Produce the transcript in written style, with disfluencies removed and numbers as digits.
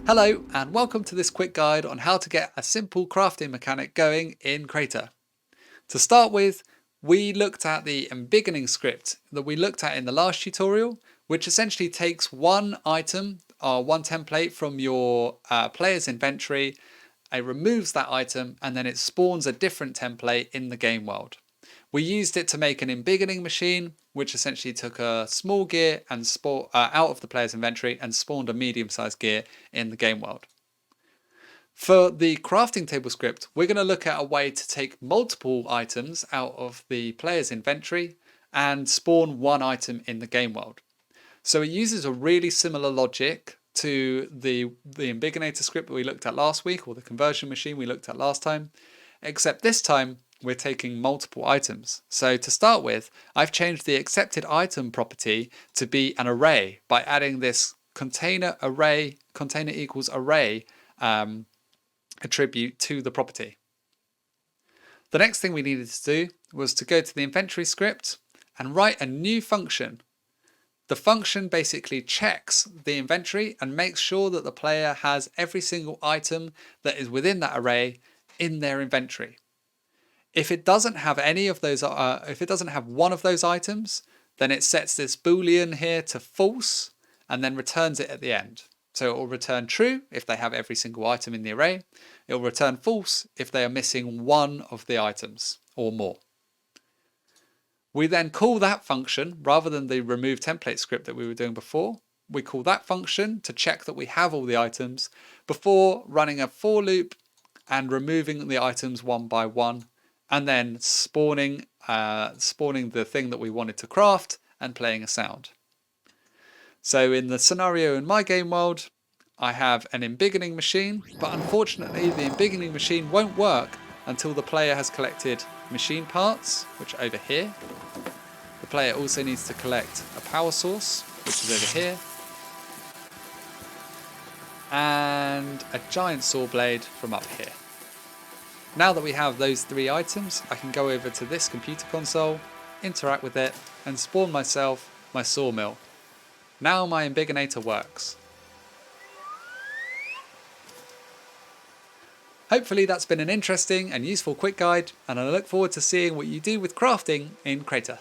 Hello and welcome to this quick guide on how to get a simple crafting mechanic going in Crayta. To start with, we looked at the embiggening script that we looked at in the last tutorial, which essentially takes one item or one template from your player's inventory, it removes that item, and then it spawns a different template in the game world. We used it to make an embiggening machine, which essentially took a small gear and out of the player's inventory and spawned a medium-sized gear in the game world. For the crafting table script, we're going to look at a way to take multiple items out of the player's inventory and spawn one item in the game world. So it uses a really similar logic to the embiggenator script that we looked at last week, or the conversion machine we looked at last time, except this time we're taking multiple items. So to start with, I've changed the accepted item property to be an array by adding this container equals array attribute to the property. The next thing we needed to do was to go to the inventory script and write a new function. The function basically checks the inventory and makes sure that the player has every single item that is within that array in their inventory. If it doesn't have any of those, if it doesn't have one of those items, then it sets this boolean here to false and then returns it at the end. So it will return true if they have every single item in the array. It will return false if they are missing one of the items or more. We then call that function, rather than the remove template script that we were doing before, we call that function to check that we have all the items before running a for loop and removing the items one by one, and then spawning the thing that we wanted to craft and playing a sound. So in the scenario in my game world, I have an embiggening machine, but unfortunately the embiggening machine won't work until the player has collected machine parts, which are over here. The player also needs to collect a power source, which is over here, and a giant saw blade from up here. Now that we have those three items, I can go over to this computer console, interact with it, and spawn myself my sawmill. Now my embiggenator works. Hopefully that's been an interesting and useful quick guide, and I look forward to seeing what you do with crafting in Crayta.